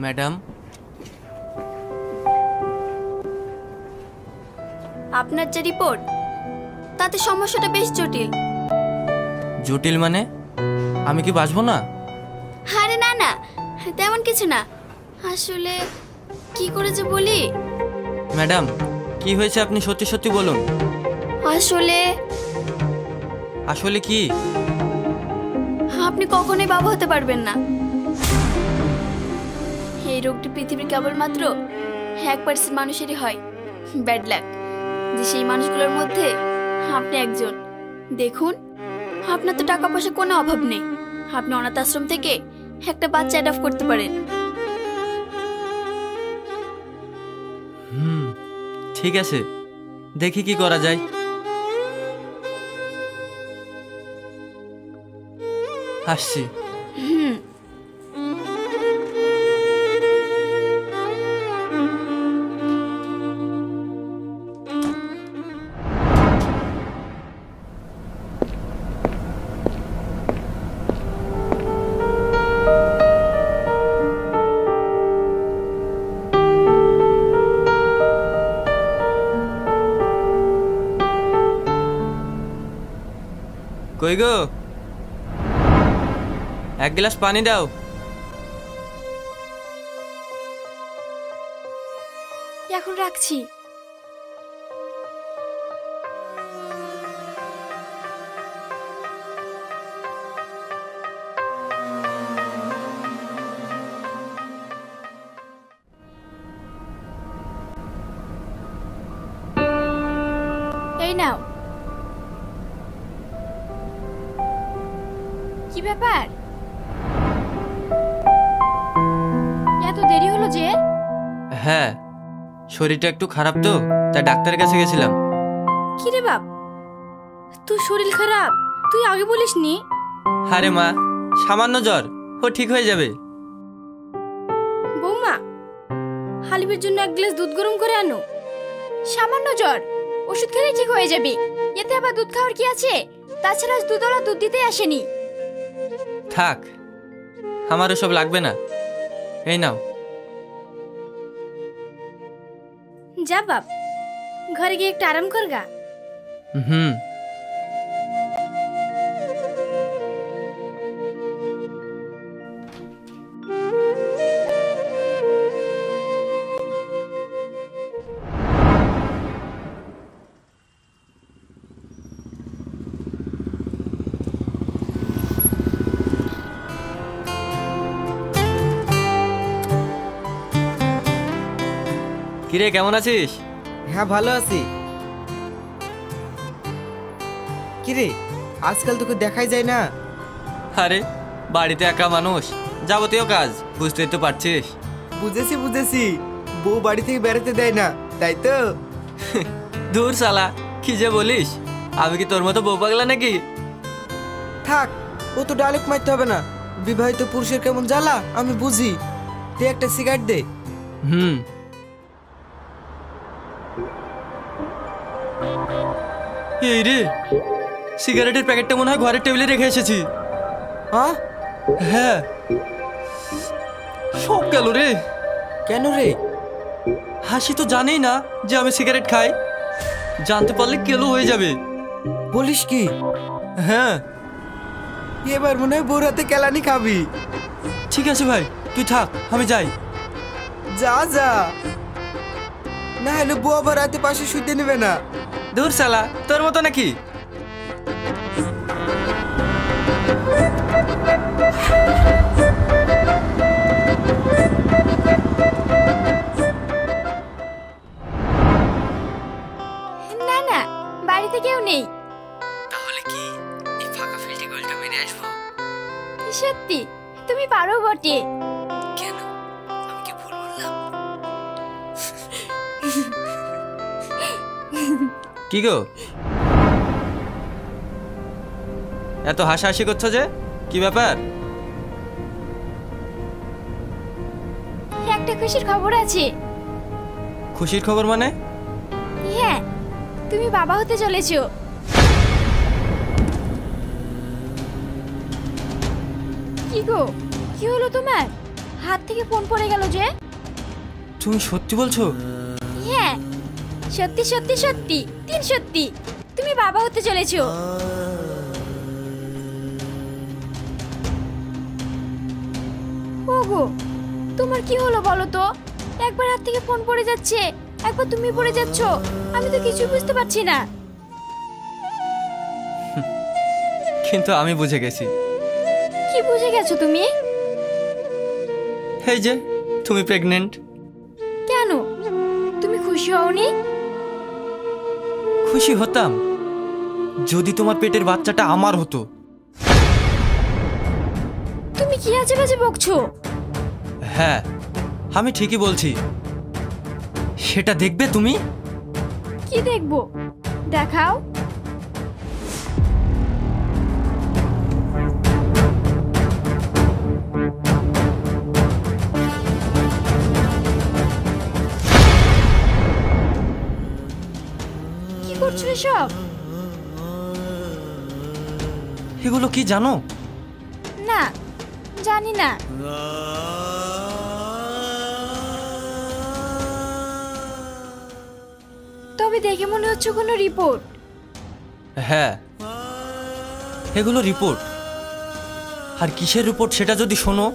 Madam, আপনার যে report তাতে সমস্যাটা বেশ জটিল। জটিল মানে? আমি কি বাঁচবো না? আরে না না, তেমন কিছু না। আসলে কি করে যে বলি। ম্যাডাম, কি হয়েছে আপনি সত্যি সত্যি বলুন। আসলে আসলে কি? আপনি কখনোই বাবা হতে পারবেন না। এই রোগটি পৃথিবীর কেবলমাত্র 1% মানুষেরই হয়। ব্যাড লাক যে সেই মানুষগুলোর মধ্যে আপনি একজন। দেখুন, আপনার তো টাকা পয়সা কোনো অভাব নেই। আপনি অনাথ আশ্রম থেকে একটা বাচ্চা অ্যাডপ্ট করতে পারেন। ঠিক আছে, দেখি কি করা যায়। আসছি। কই গো, এক গ্লাস পানি দাও। এখন রাখছি। এই নাও। কি ব্যাপার, এত দেরি হলো যে? হ্যাঁ, শরীরটা একটু খারাপ তো, তাই ডাক্তারের কাছে গেছিলাম। কি রে বাপ, তুই শরীর খারাপ? তুই আগে বলিসনি। আরে মা, সামান্য জ্বর, ও ঠিক হয়ে যাবে। বৌমা, হালিমের জন্য এক গ্লাস দুধ গরম করে আনো। সামান্য জ্বর, ওষুধ খেলেই ঠিক হয়ে যাবে। এতে আবার দুধ খাওয়ার কি আছে? তাছাড়া আজ দুধওয়ালা দুধ দিতে আসেনি। থাক, আমার ওসব লাগবে না। এই নাও। যা বাপ, ঘরে গিয়ে একটু আরাম করগা। হুম। কিরে, কেমন আছিস? হ্যাঁ, ভালো আছি। কিরে, আজকাল তোকে দেখাই যায় না। আরে, বাড়িতে একা মানুষ, যাবতীয় কাজ বুঝতেই তো পারছিস। বুঝেছি, বউ বাড়ি থেকে বেরোতে দেয় না, তাই তো? দূর শালা, কি যে বলিস, আমি কি তোর মতো বউ পাগলা নাকি? থাক, ও তো ডায়লগ মারতে হবে না। বিবাহিত পুরুষের কেমন জ্বালা আমি বুঝি। তুই একটা সিগারেট দে। হুম। এই রে, সিগারেটের প্যাকেটটা মনে হয় ঘরের টেবিলে রেখে এসেছি। হ্যাঁ, সব গেল রে। কেন রে? হাসি তো জানেই না যে আমি সিগারেট খাই। জানতে পারলে কেলো হয়ে যাবে। বলিস কি? হ্যাঁ। এবার মনে হয় বউর হাতে কেলানি খাবি। ঠিক আছে ভাই, তুই থাক, আমি যাই। যা যা, না হলে বউ আবার রাতে পাশে শুতে নেবে না। দূর শালা, তোর মতো নাকি? না না, বাড়িতে কেউ নেই। তাহলে কি এই ফাঁকা ফিল্ডে গোলটা মেরে আসবো? সত্যি তুমি পারো বটে। কেন, আমি কি ভুল বললাম? কি গো, এত হাসাহাসি করছো যে, কি ব্যাপার? একটা খুশির খবর আছে। খুশির খবর মানে? হ্যাঁ, তুমি বাবা হতে চলেছো। কি গো, কি হলো তোমার? হাত থেকে ফোন পড়ে গেল যে। তুমি সত্যি বলছো? হ্যাঁ, সত্যি সত্যি সত্যি, 3 সত্যি। তুমি বাবা হতে চলেছো। ওগো, তোমার কি হলো বলো তো? একবার হাত থেকে ফোন পড়ে যাচ্ছে, একবার তুমি পড়ে যাচ্ছ। আমি তো কিছু বুঝতে পারছি না। কিন্তু আমি বুঝে গেছি। কি বুঝে গেছো তুমি? এই যে তুমি প্রেগনেন্ট। কেন, তুমি খুশি হওনি? খুশি হতাম যদি তোমার পেটের বাচ্চাটা আমার হতো। তুমি কি আজে বাজে বকছো? হ্যাঁ, আমি ঠিকই বলছি। সেটা দেখবে তুমি? কি দেখবো, দেখাও। কি করছো এসব? এগুলো কি জানো? না, জানি না। তবে দেখে মনে হচ্ছে কোনো রিপোর্ট। হ্যাঁ, এগুলো রিপোর্ট। আর কিসের রিপোর্ট সেটা যদি শোনো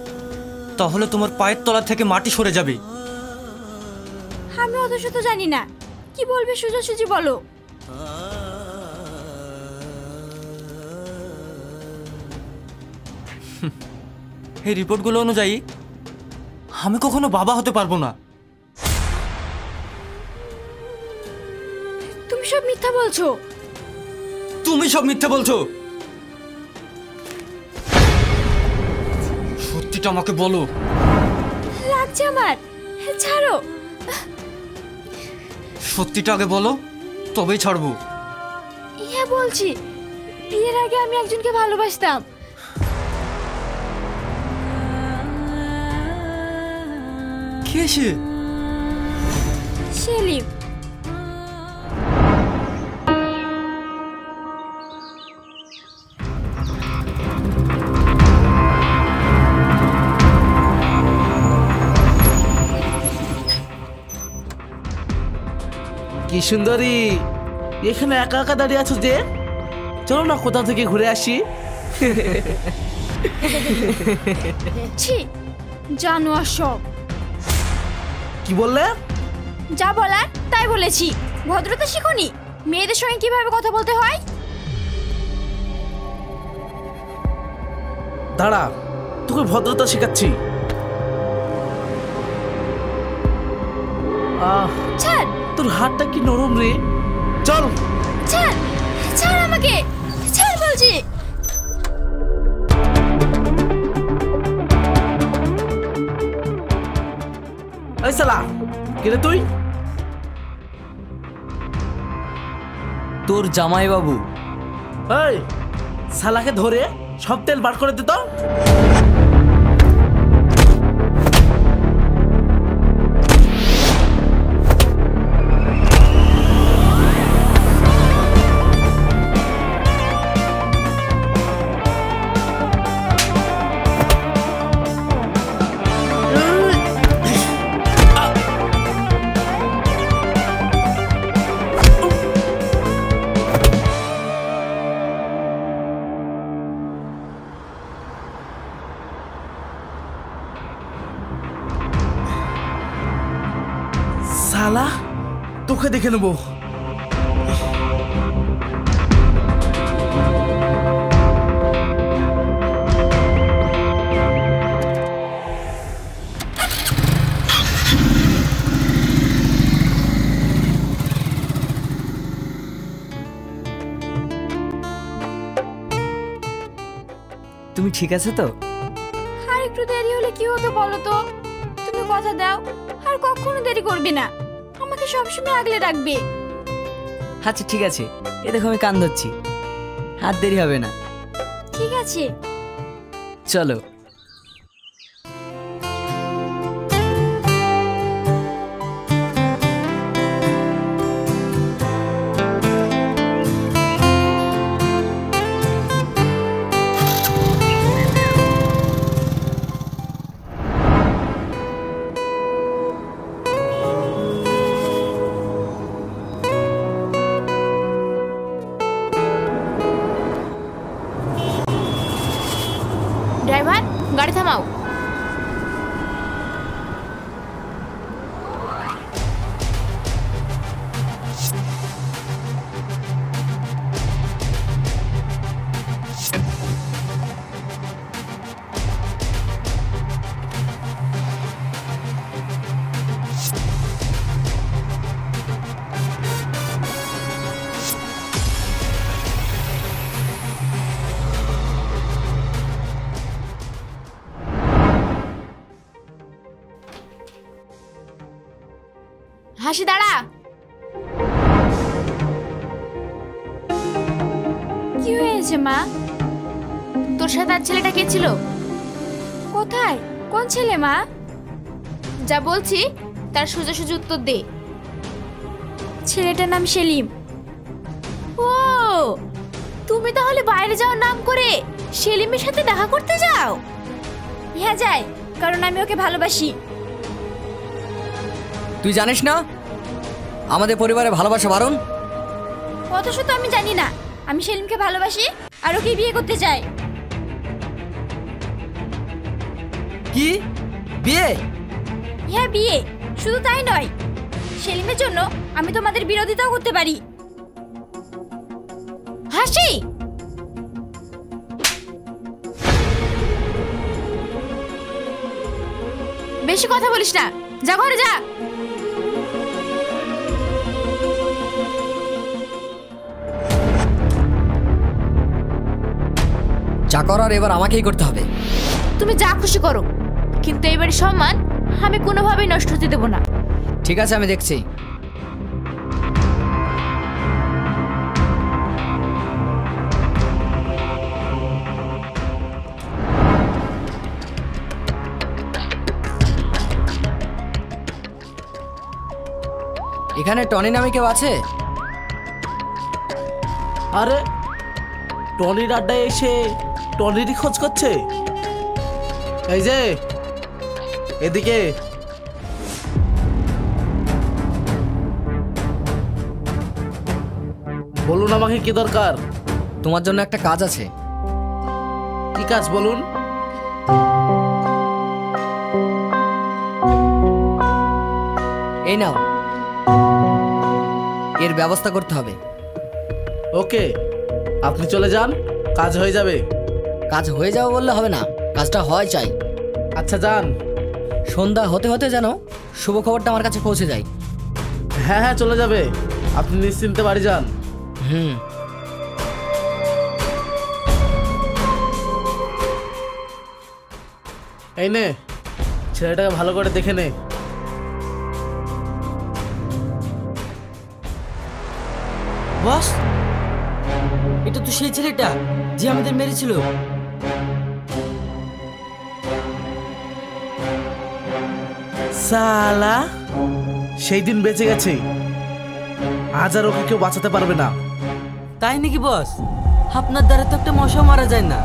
তাহলে তোমার পায়ের তলা থেকে মাটি সরে যাবে। আমি অত শত জানি না, কি বলবে সোজাসুজি বলো। এই রিপোর্টগুলো অনুযায়ী আমি কখনো বাবা হতে পারবো না। তুমি সব মিথ্যা বলছো। তুমি সব মিথ্যে বলছো। সত্যিটা আমাকে বলো। লাগছে আমার, ছাড়ো। সত্যিটা আগে বলো, তবেই ছাড়বো। হ্যাঁ বলছি, বিয়ের আগে আমি একজনকে ভালোবাসতাম। কে সে? সেলিম। কি সুন্দরী, এখানে একা একা দাঁড়িয়ে আছো যে? চলো না কোথা থেকে ঘুরে আসি। ছি, জানোয়ার সব। কি বললে? যা বলার তাই বলেছি। ভদ্রতা শিখোনি? মেয়েদের সঙ্গে কিভাবে কথা বলতে হয়? দাঁড়া, তোকে ভদ্রতা শেখাচ্ছি। ছাড়, তোর হাতটা কি নরম রে। চল। ছাড়, ছাড় আমাকে, ছাড় বলছি। এই শালা, কে রে তুই? তোর জামাই বাবু। এই শালাকে ধরে সব তেল বার করে দে তো। শালা, তোকে দেখে নেবো। তুমি ঠিক আছে তো? আর একটু দেরি হলে কি হতো বলো তো? তুমি কথা দাও আর কখনো দেরি করবে না, আমাকে সবসময় আগলে রাখবে। আচ্ছা ঠিক আছে, এ দেখো আমি কান ধরছি, আর দেরি হবে না। ঠিক আছে। চলো। ড্রাইভার, গাড়ি থামাও। হাসি দাঁড়া। কি হয়েছে মা? তোর সাথে আর ছেলেটা কে ছিল? কোথায়? কোন ছেলে মা? যা বলছি তার সোজাসুজি উত্তর দে। ছেলেটার নাম সেলিম। ও, তুমি তাহলে বাইরে যাওয়ার নাম করে সেলিমের সাথে দেখা করতে যাও? হ্যাঁ যাই, কারণ আমি ওকে ভালোবাসি। তুই জানিস না আমাদের পরিবারে ভালোবাসা বারণ? কত শত আমি জানি না, আমি সেলিমকে ভালোবাসি আর ওকে বিয়ে করতে চাই। কি বিয়ে? হ্যাঁ বিয়ে, শুধু তাই নয়, সেলিমের জন্য আমি তোমাদের বিরোধিতাও করতে পারি। হাসি, বেশি কথা বলিস না, যা ঘরে যা। যা করার এবার আমাকেই করতে হবে। তুমি যা খুশি করো, কিন্তু এবারে সম্মান আমি কোনোভাবেই নষ্ট হতে দেব না। ঠিক আছে, আমি দেখছি। এখানে টনি নামে কেউ আছে? আরে টনির আড্ডায় এসে টনিরই খোঁজ করছে। এই যে এদিকে। বলুন আমাকে কি দরকার? তোমার জন্য একটা কাজ আছে। কি কাজ বলুন? এই নাও, এর ব্যবস্থা করতে হবে। ওকে, আপনি চলে যান, কাজ হয়ে যাবে। কাজ হয়ে যাবে বললে হবে না, কাজটা হয় চাই। আচ্ছা যান। সন্ধ্যা হতে হতে যেন শুভ খবরটা আমার কাছে পৌঁছে যায়। হ্যাঁ হ্যাঁ চলে যাবে, আপনি নিশ্চিন্তে বাড়ি যান। হুম। এই নে, ছেলেটাকে ভালো করে দেখে নে। বস, এটা তো সেই ছেলেটা যে আমাদের মেরেছিল। সালা, সেই দিন বেঁচে গেছে, আজ আর ওকে কেউ বাঁচাতে পারবে না। তাই নাকি বস? আপনার দ্বারা তো একটা মশা মারা যায় না,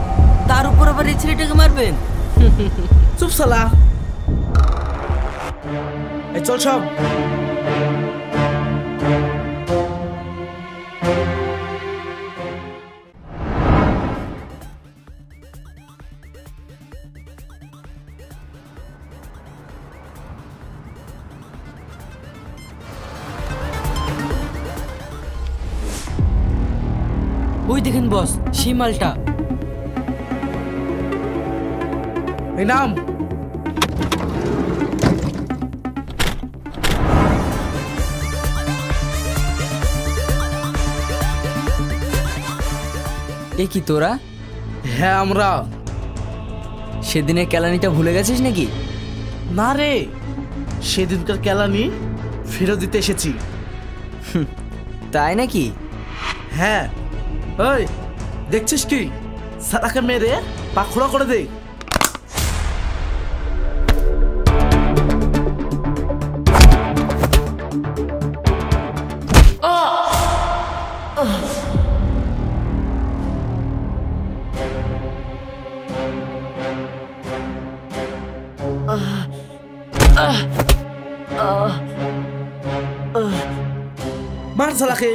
তার উপর আবার এই ছেলেটাকে মারবেন? চুপ সালা। এই চল সব। ওই দেখেন বস, সেই মালটা। এই নাম। এ কি তোরা? হ্যাঁ আমরা। সেদিনের কেলানিটা ভুলে গেছিস নাকি? না রে, সেদিনকার কেলানি ফেরত দিতে এসেছি। তাই নাকি? হ্যাঁ। ওই দেখছিস কি, সারাকে মেরে পাখুড়া করে দে। মার সালাকে।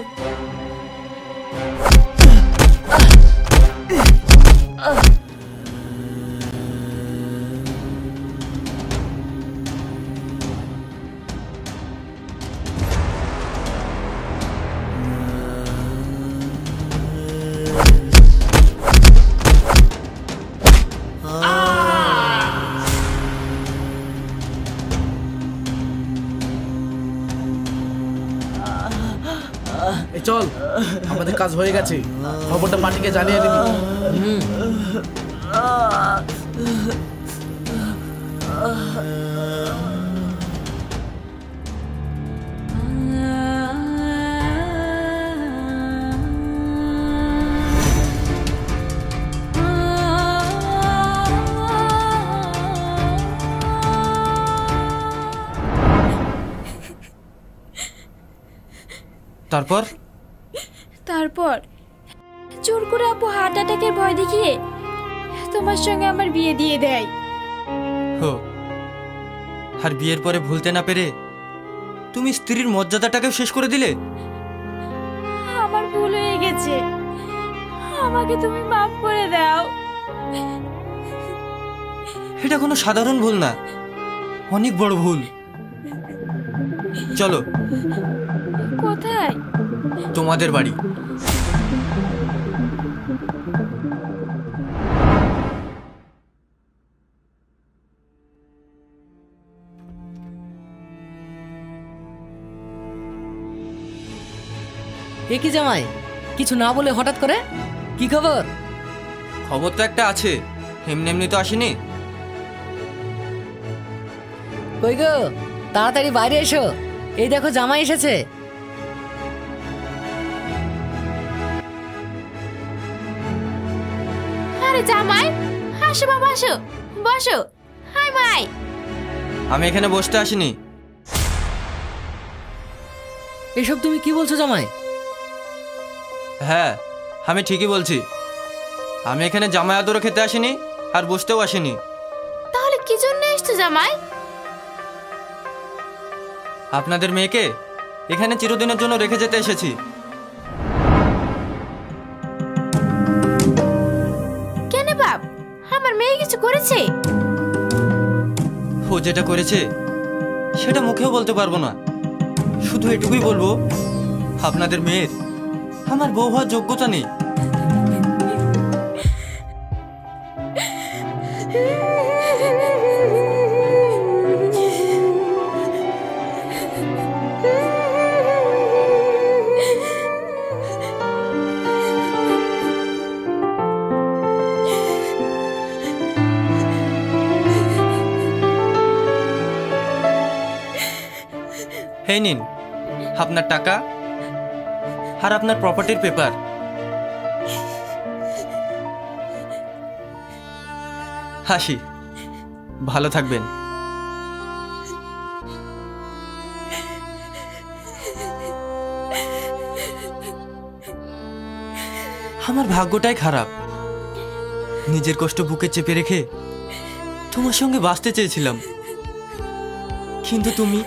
চল, আমাদের কাজ হয়ে গেছে, খবরটা পার্টিকে জানিয়ে দিবি। তারপর তারপর জোর করে আপু হার্ট অ্যাটাকের ভয় দেখিয়ে তোমার সঙ্গে আমার বিয়ে দিয়ে দেয়। হো, আর বিয়ের পরে ভুলতে না পেরে তুমি স্ত্রীর মর্যাদাটাকেও শেষ করে দিলে। আমার ভুল হয়ে গেছে, আমাকে তুমি মাফ করে দাও। এটা কোনো সাধারণ ভুল না, অনেক বড় ভুল। চলো কোথায়? তোমাদের বাড়ি। এ কি জামাই, কিছু না বলে হঠাৎ করে কি খবর? খবর তো একটা আছে, এমনি এমনি তো আসেনি। কই গো, তাড়াতাড়ি বাইরে এসো, এই দেখো জামাই এসেছে। আরে জামাই, আসো বাবা, আসো, বসো। Hi my. আমি এখানে বসতে আসিনি। এসব তুমি কি বলছো জামাই? হ্যাঁ, আমি ঠিকই বলছি। আমি এখানে জামাই আদরও খেতে আসিনি, আর বসতেও আসিনি। তাহলে কি জন্য এসছো জামাই? আপনাদের মেয়েকে এখানে চিরদিনের জন্য রেখে যেতে এসেছি। কেন বাপ, আমার মেয়ে কিছু করেছে? ও যেটা করেছে সেটা মুখেও বলতে পারবো না, শুধু এটুকুই বলবো আপনাদের মেয়ের আমার বউ হওয়ার যোগ্যতা নেই। এই নিন আপনার টাকা আর আপনার প্রপার্টির পেপার। হাসি, ভালো থাকবেন। আমার ভাগ্যটাই খারাপ, নিজের কষ্ট বুকে চেপে রেখে তোমার সঙ্গে বাঁচতে চেয়েছিলাম, কিন্তু তুমি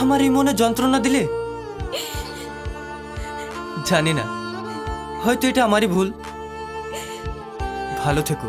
আমার এই মনে যন্ত্রণা দিলে। জানি না, হয়তো এটা আমারই ভুল। ভালো থেকো।